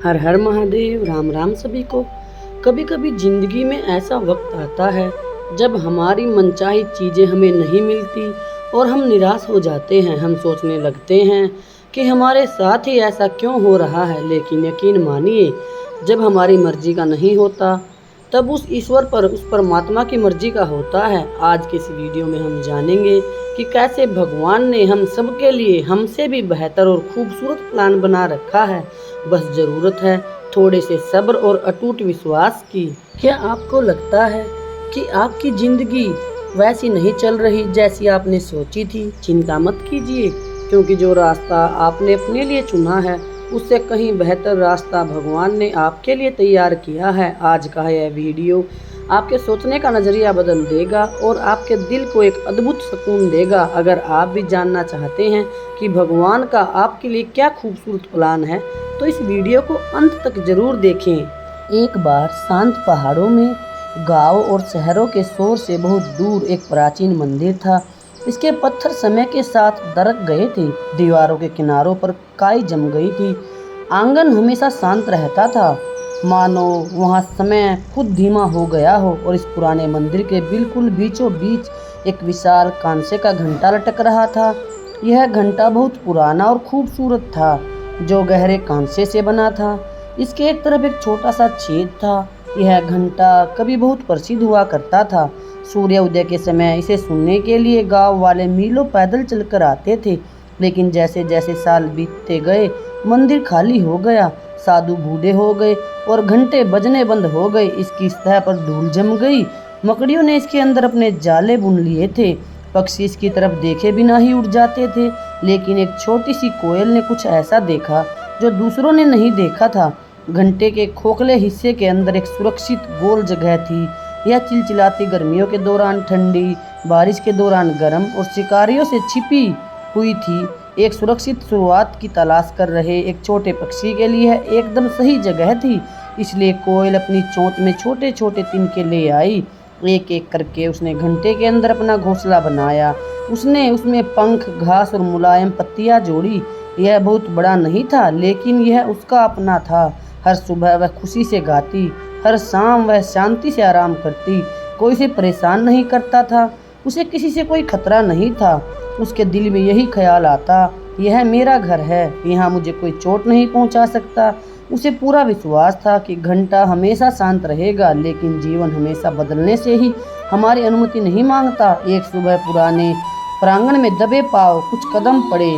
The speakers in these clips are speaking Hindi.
हर हर महादेव। राम राम सभी को। कभी कभी जिंदगी में ऐसा वक्त आता है जब हमारी मनचाही चीज़ें हमें नहीं मिलती और हम निराश हो जाते हैं। हम सोचने लगते हैं कि हमारे साथ ही ऐसा क्यों हो रहा है, लेकिन यकीन मानिए, जब हमारी मर्जी का नहीं होता तब उस ईश्वर पर, उस परमात्मा की मर्जी का होता है। आज के इस वीडियो में हम जानेंगे कि कैसे भगवान ने हम सब के लिए हमसे भी बेहतर और खूबसूरत प्लान बना रखा है। बस ज़रूरत है थोड़े से सब्र और अटूट विश्वास की। क्या आपको लगता है कि आपकी ज़िंदगी वैसी नहीं चल रही जैसी आपने सोची थी? चिंता मत कीजिए, क्योंकि जो रास्ता आपने अपने लिए चुना है उससे कहीं बेहतर रास्ता भगवान ने आपके लिए तैयार किया है। आज का यह वीडियो आपके सोचने का नज़रिया बदल देगा और आपके दिल को एक अद्भुत सुकून देगा। अगर आप भी जानना चाहते हैं कि भगवान का आपके लिए क्या खूबसूरत प्लान है, तो इस वीडियो को अंत तक जरूर देखें। एक बार शांत पहाड़ों में, गांव और शहरों के शोर से बहुत दूर, एक प्राचीन मंदिर था। इसके पत्थर समय के साथ दरक गए थे, दीवारों के किनारों पर काई जम गई थी, आंगन हमेशा शांत रहता था, मानो वहाँ समय खुद धीमा हो गया हो। और इस पुराने मंदिर के बिल्कुल बीचों बीच एक विशाल कांसे का घंटा लटक रहा था। यह घंटा बहुत पुराना और खूबसूरत था, जो गहरे कांसे से बना था। इसके एक तरफ एक छोटा सा छेद था। यह घंटा कभी बहुत प्रसिद्ध हुआ करता था। सूर्य उदय के समय इसे सुनने के लिए गांव वाले मीलों पैदल चलकर आते थे। लेकिन जैसे जैसे साल बीतते गए, मंदिर खाली हो गया, साधु बूढ़े हो गए और घंटे बजने बंद हो गए। इसकी सतह पर धूल जम गई। मकड़ियों ने इसके अंदर अपने जाले बुन लिए थे। पक्षी इसकी तरफ देखे बिना ही उड़ जाते थे। लेकिन एक छोटी सी कोयल ने कुछ ऐसा देखा जो दूसरों ने नहीं देखा था। घंटे के खोखले हिस्से के अंदर एक सुरक्षित गोल जगह थी। यह चिलचिलाती गर्मियों के दौरान ठंडी, बारिश के दौरान गर्म और शिकारियों से छिपी हुई थी। एक सुरक्षित शुरुआत की तलाश कर रहे एक छोटे पक्षी के लिए एकदम सही जगह थी। इसलिए कोयल अपनी चोंच में छोटे छोटे तिनके ले आई। एक एक करके उसने घंटे के अंदर अपना घोंसला बनाया। उसने उसमें पंख, घास और मुलायम पत्तियां जोड़ी। यह बहुत बड़ा नहीं था, लेकिन यह उसका अपना था। हर सुबह वह खुशी से गाती, हर शाम वह शांति से आराम करती। कोई उसे परेशान नहीं करता था, उसे किसी से कोई खतरा नहीं था। उसके दिल में यही ख्याल आता, यह मेरा घर है, यहाँ मुझे कोई चोट नहीं पहुँचा सकता। उसे पूरा विश्वास था कि घंटा हमेशा शांत रहेगा, लेकिन जीवन हमेशा बदलने से ही हमारी अनुमति नहीं मांगता। एक सुबह पुराने प्रांगण में दबे पांव कुछ कदम पड़े।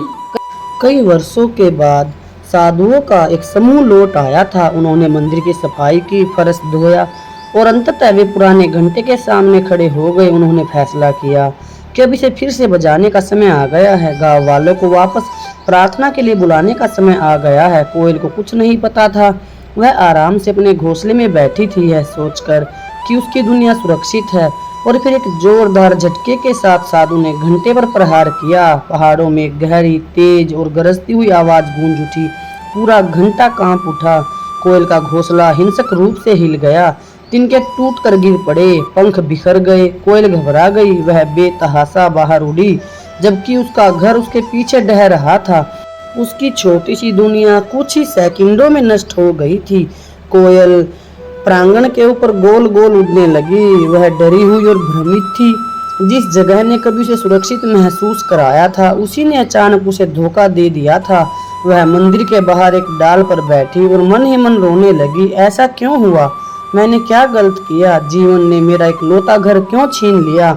कई वर्षों के बाद साधुओं का एक समूह लौट आया था। उन्होंने मंदिर की सफाई की, फर्श धोया और अंततः वे पुराने घंटे के सामने खड़े हो गए। उन्होंने फैसला किया कि अब इसे फिर से बजाने का समय आ गया है। गांव वालों को वापस प्रार्थना के लिए बुलाने का समय आ गया है। कोयल को कुछ नहीं पता था। वह आराम से अपने घोंसले में बैठी थी, यह सोचकर कि उसकी दुनिया सुरक्षित है। और फिर एक जोरदार झटके के साथ साधु ने घंटे पर प्रहार किया। पहाड़ों में गहरी, तेज और गरजती हुई आवाज गूंज उठी। पूरा घंटा कांप उठा। कोयल का घोंसला हिंसक रूप से हिल गया। तिनके टूट कर गिर पड़े, पंख बिखर गए। कोयल घबरा गई, वह बेतहाशा बाहर उड़ी, जबकि उसका घर उसके पीछे ढह रहा था। उसकी छोटी सी दुनिया कुछ ही सेकंडों में नष्ट हो गई थी। कोयल प्रांगण के ऊपर गोल गोल उड़ने लगी। वह डरी हुई और भ्रमित थी। जिस जगह ने कभी उसे सुरक्षित महसूस कराया था, उसी ने अचानक उसे धोखा दे दिया था। वह मंदिर के बाहर एक डाल पर बैठी और मन ही मन रोने लगी। ऐसा क्यों हुआ? मैंने क्या गलत किया? जीवन ने मेरा इकलौता घर क्यों छीन लिया?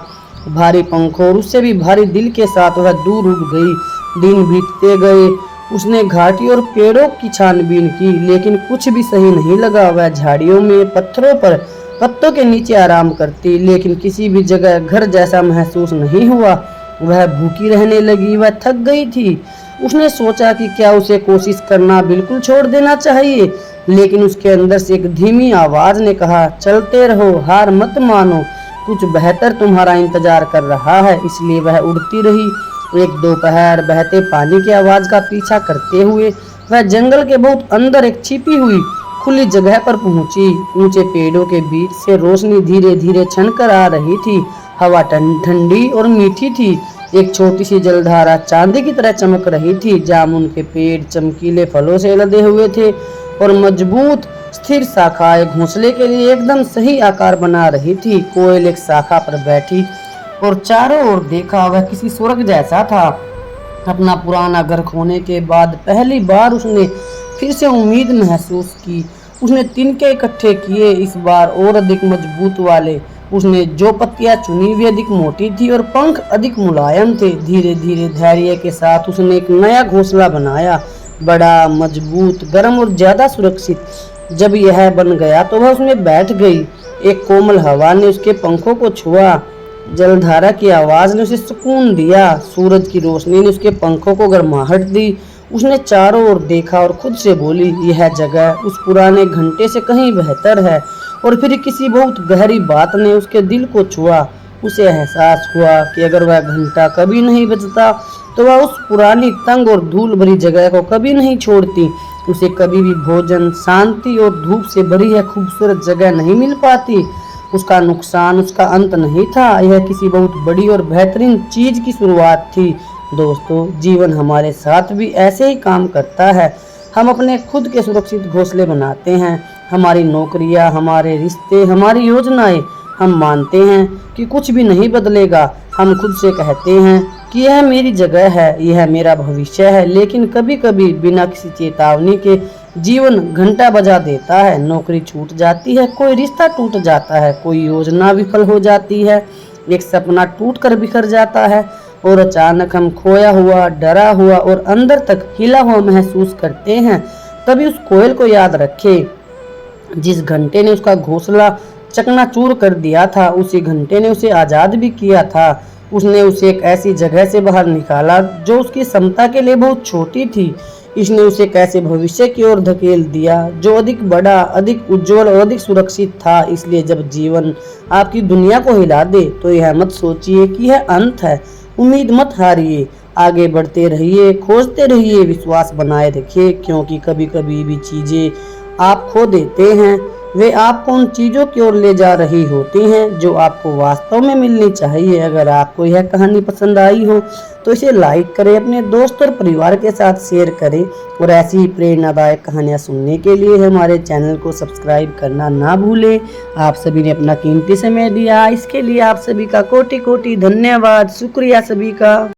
भारी पंखों और उससे भी भारी दिल के साथ वह दूर उड़ गई। दिन बीतते गए। उसने घाटी और पेड़ों की छानबीन की, लेकिन कुछ भी सही नहीं लगा। वह झाड़ियों में, पत्थरों पर, पत्तों के नीचे आराम करती, लेकिन किसी भी जगह घर जैसा महसूस नहीं हुआ। वह भूखी रहने लगी, वह थक गई थी। उसने सोचा कि क्या उसे कोशिश करना बिल्कुल छोड़ देना चाहिए, लेकिन उसके अंदर से एक धीमी आवाज ने कहा, चलते रहो, हार मत मानो, कुछ बेहतर तुम्हारा इंतजार कर रहा है। इसलिए वह उड़ती रही। एक दोपहर बहते पानी की आवाज का पीछा करते हुए वह जंगल के बहुत अंदर एक छिपी हुई खुली जगह पर पहुंची। ऊंचे पेड़ों के बीच से रोशनी धीरे धीरे छनकर आ रही थी। हवा ठंडी और मीठी थी। एक छोटी सी जलधारा चांदी की तरह चमक रही थी। जामुन के पेड़ चमकीले फलों से लदे हुए थे। और मजबूत स्थिर शाखाएं घोंसले के लिए एकदम सही आकार बना रही थी। कोयल एक शाखा पर बैठी और चारों ओर देखा। वह किसी स्वर्ग जैसा था। अपना पुराना घर खोने के बाद पहली बार उसने फिर से उम्मीद महसूस की। उसने तिनके इकट्ठे किए, इस बार और अधिक मजबूत वाले। उसने जो पत्तियां चुनी वे अधिक मोटी थी और पंख अधिक मुलायम थे। धीरे धीरे धैर्य के साथ उसने एक नया घोंसला बनाया, बड़ा, मजबूत, गर्म और ज्यादा सुरक्षित। जब यह बन गया तो वह उसमें बैठ गई। एक कोमल हवा ने उसके पंखों को छुआ, जलधारा की आवाज ने उसे सुकून दिया, सूरज की रोशनी ने उसके पंखों को गर्माहट दी। उसने चारों ओर देखा और खुद से बोली, यह जगह उस पुराने घंटे से कहीं बेहतर है। और फिर किसी बहुत गहरी बात ने उसके दिल को छुआ। उसे एहसास हुआ कि अगर वह घंटा कभी नहीं बजता तो वह उस पुरानी तंग और धूल भरी जगह को कभी नहीं छोड़ती। उसे कभी भी भोजन, शांति और धूप से भरी यह खूबसूरत जगह नहीं मिल पाती। उसका नुकसान उसका अंत नहीं था, यह किसी बहुत बड़ी और बेहतरीन चीज की शुरुआत थी। दोस्तों, जीवन हमारे साथ भी ऐसे ही काम करता है। हम अपने खुद के सुरक्षित घोंसले बनाते हैं। हमारी नौकरियां, हमारे रिश्ते, हमारी योजनाएं। हम मानते हैं कि कुछ भी नहीं बदलेगा। हम खुद से कहते हैं कि यह मेरी जगह है, यह मेरा भविष्य है। लेकिन कभी कभी बिना किसी चेतावनी के जीवन घंटा बजा देता है। नौकरी छूट जाती है, कोई रिश्ता टूट जाता है, कोई योजना विफल हो जाती है, एक सपना टूट कर बिखर जाता है और अचानक हम खोया हुआ, डरा हुआ और अंदर तक हिला हुआ महसूस करते हैं। तभी उस कोयल को याद रखें जिस घंटे ने उसका घोंसला चकनाचूर कर दिया था। उसी घंटे ने उसे आजाद भी किया था। उसने उसे एक ऐसी जगह से बाहर निकाला जो उसकी क्षमता के लिए बहुत छोटी थी। इसने उसे एक ऐसे भविष्य की ओर धकेल दिया जो अधिक बड़ा, अधिक उज्जवल और अधिक सुरक्षित था। इसलिए जब जीवन आपकी दुनिया को हिला दे तो यह मत सोचिए कि यह अंत है। उम्मीद मत हारिए, आगे बढ़ते रहिए, खोजते रहिए, विश्वास बनाए रखिए, क्योंकि कभी कभी भी चीजें आप खो देते हैं वे आपको उन चीजों की ओर ले जा रही होती हैं जो आपको वास्तव में मिलनी चाहिए। अगर आपको यह कहानी पसंद आई हो तो इसे लाइक करें, अपने दोस्त और परिवार के साथ शेयर करें और ऐसी ही प्रेरणादायक कहानियां सुनने के लिए हमारे चैनल को सब्सक्राइब करना ना भूलें। आप सभी ने अपना कीमती समय दिया, इसके लिए आप सभी का कोटि कोटि धन्यवाद। शुक्रिया सभी का।